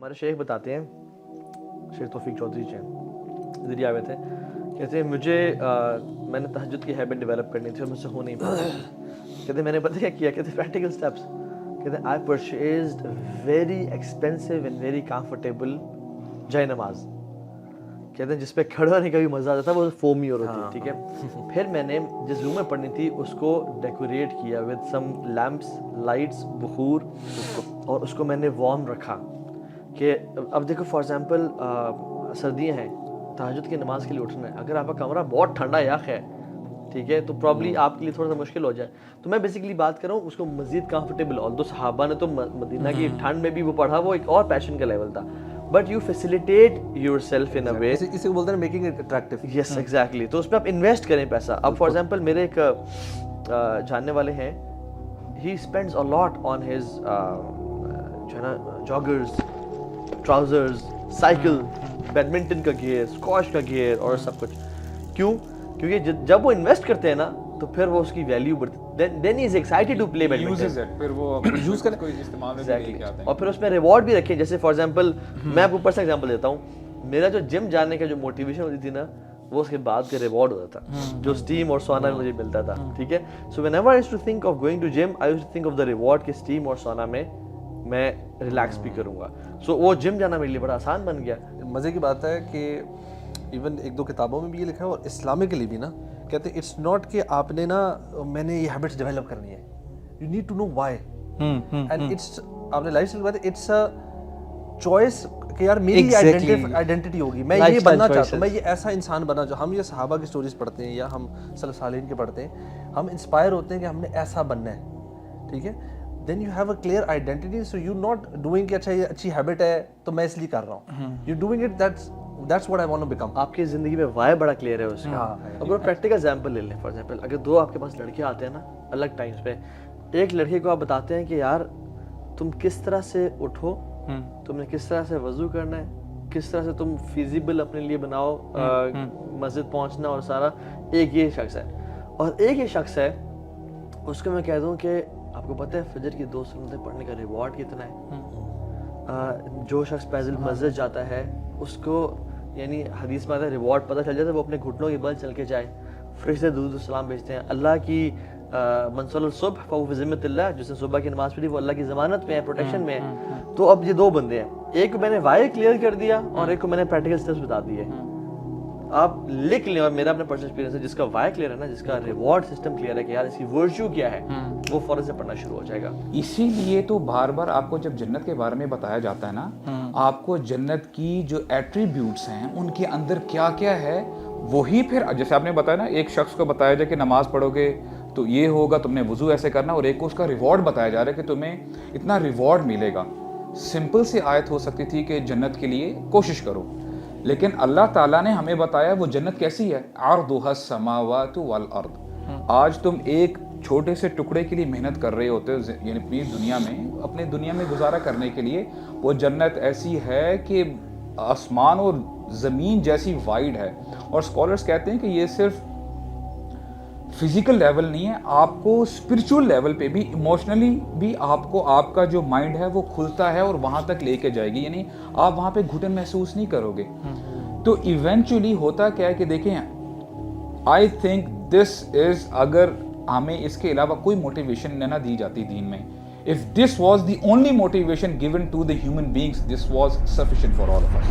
ہمارے شیخ بتاتے ہیں, شیخ توفیق چودھری جی ذریعہ ہوئے تھے, کہتے ہیں مجھے میں نے تہجد کی ہیبٹ ڈیولپ کرنی تھی اور مجھ سے ہو نہیں پا رہی. کہتے ہیں میں نے پتہ کیا کیا, کہتے ہیں پریکٹیکل اسٹیپس. کہتے ہیں I purchased very expensive and very comfortable جائے نماز. کہتے ہیں جس پہ کھڑا ہونے کا بھی مزہ آتا تھا, وہ فومی اور ہوتی ہے, ٹھیک ہے. پھر میں نے جس روم میں پڑھنی تھی اس کو ڈیکوریٹ کیا ود سم لیمپس, لائٹس, بخور, اور اس کو میں نے وارم رکھا. کہ اب دیکھو فار ایگزامپل سردیاں ہیں, تہجد کی نماز کے لیے اٹھنا ہے, اگر آپ کا کمرہ بہت ٹھنڈا یخ ہے, ٹھیک ہے, تو پرابلی آپ کے لیے تھوڑا سا مشکل ہو جائے. تو میں بیسیکلی بات کر رہا ہوں اس کو مزید کمفرٹیبل, اور دو صحابہ نے تو مدینہ کی ٹھنڈ میں بھی وہ پڑھا, وہ ایک اور پیشن کا لیول تھا. But you facilitate yourself in a way, اسے بولتے ہیں making it attractive. Yes exactly. تو اس پہ آپ انویسٹ کریں پیسہ. اب فار ایگزامپل میرے ایک جاننے والے ہیں, ہی spends a lot on his جو ہے نا جاگرز, ٹراؤزرز, سائیکل, بیڈمنٹن کا گیئر, اسکواش کا گیئر اور سب کچھ. کیوں؟ کیونکہ جب وہ انویسٹ کرتے ہیں نا تو پھر وہ اس کی ویلیو بڑھتی ہے. دین ہی از ایکسائٹیڈ ٹو پلے بیڈمنٹن, پھر وہ یوز کرنے کوئی استعمال میں لے کے آتے ہیں. اور پھر اس میں ریوارڈ بھی رکھیں. جیسے فار ایگزامپل میں آپ کو اوپر سے ایگزامپل دیتا ہوں, میرا جو جم جانے کا جو موٹیویشن ہوتی تھی نا, وہ اس کے بعد کا ریوارڈ ہوتا تھا جو اسٹیم اور سونا میں مجھے ملتا تھا, ٹھیک ہے. So whenever I used to think of going to gym, I used to think of the reward کہ اسٹیم اور سونا میں میں ریلیکس بھی کروں گا. سو وہ جم جانا میرے لیے بڑا آسان بن گیا. مزے کی بات ہے کہ ایون ایک دو کتابوں میں بھی یہ لکھا ہے اور اسلامکلی بھی نا, کہتے ہیں اٹس ناٹ کہ آپ نے نا میں نے یہ ہیبٹس ڈیولپ کرنی ہے, you need to know why. And it's آپ نے لائف اسٹائل کی بات ہے, اٹس اے چوائس کہ یار میری آئیڈینٹی ہوگی, میں یہ بننا چاہتا ہوں, میں یہ ایسا انسان بننا چاہتا ہوں. ہم یہ صحابہ کی اسٹوریز پڑھتے ہیں یا ہم سلف صالحین کے پڑھتے ہیں, ہم انسپائر ہوتے ہیں کہ ہم نے ایسا بننا ہے, ٹھیک ہے. Then you have a clear identity, so you not doing کہ اچھا یہ اچھی ہیبٹ ہے تو میں اس لیے کر رہا ہوں, you doing it that's what I want to become. آپ کی زندگی میں وائی بڑا کلیئر ہے اس کا. اب پریکٹیکل ایگزامپل لے لیں. فار ایگزامپل اگر دو آپ کے پاس لڑکے آتے ہیں نا الگ ٹائمس پہ, ایک لڑکے کو آپ بتاتے ہیں کہ یار تم کس طرح سے اٹھو, تم نے کس طرح سے وضو کرنا ہے, کس طرح سے تم فیزیبل اپنے لیے بناؤ مسجد پہنچنا اور سارا, ایک یہ شخص ہے. اور ایک یہ شخص ہے اس کو میں کہہ دوں کہ آپ کو پتہ ہے فجر کی 2 سنتیں پڑھنے کا ریوارڈ کتنا ہے. جو شخص پیدل مسجد جاتا ہے اس کو یعنی حدیث میں آتا ہے ریوارڈ پتہ چل جاتا ہے, وہ اپنے گھٹنوں کے بل چل کے جائے, فرشتے درود و سلام بھیجتے ہیں. اللہ کی من صلی الصبح فهو فی ذمۃ اللہ, جس نے صبح کی نماز پڑھی وہ اللہ کی ضمانت میں ہے, پروٹیکشن میں ہے. تو اب یہ 2 بندے ہیں, ایک کو میں نے وائی کلیئر کر دیا اور ایک کو میں نے پریکٹیکل اسٹیپس بتا دیے. آپ لکھ لیں, اور میرا اپنا پرسنل ایکسپیرینس ہے, جس کا وائی کلیئر ہے نا, جس کا ریوارڈ سسٹم کلیئر ہے کہ یار اس کی ورچو کیا ہے, وہ فوراً سے پڑھنا شروع ہو جائے گا. اسی لیے تو بار بار آپ کو جب جنت کے بارے میں بتایا جاتا ہے نا, آپ کو جنت کی جو ایٹریبیوٹس ہیں ان کے اندر کیا کیا ہے, وہی پھر جیسے آپ نے بتایا نا, ایک شخص کو بتایا جائے کہ نماز پڑھو گے تو یہ ہوگا, تم نے وضو ایسے کرنا, اور ایک کو اس کا ریوارڈ بتایا جا رہا ہے کہ تمہیں اتنا ریوارڈ ملے گا. سمپل سی آیت ہو سکتی تھی کہ جنت کے لیے کوشش کرو, لیکن اللہ تعالیٰ نے ہمیں بتایا وہ جنت کیسی ہے, عرضها السماوات والارض. آج تم ایک چھوٹے سے ٹکڑے کے لیے محنت کر رہے ہوتے ہو, یعنی اپنی دنیا میں, اپنے دنیا میں گزارا کرنے کے لیے, وہ جنت ایسی ہے کہ آسمان اور زمین جیسی وائڈ ہے. اور اسکالرس کہتے ہیں کہ یہ صرف فزیکل لیول نہیں ہے, آپ کو اسپرچول لیول پہ بھی, ایموشنلی بھی آپ کو آپ کا جو مائنڈ ہے وہ کھلتا ہے اور وہاں تک لے کے جائے گی. یعنی آپ وہاں پہ گھٹن محسوس نہیں کرو گے. تو ایونچولی ہوتا کیا ہے کہ دیکھیں, آئی تھنک دس از, اگر ہمیں اس کے علاوہ کوئی موٹیویشن نہ دی جاتی دین میں, if this was the only motivation given to the human beings, this was sufficient for all of us.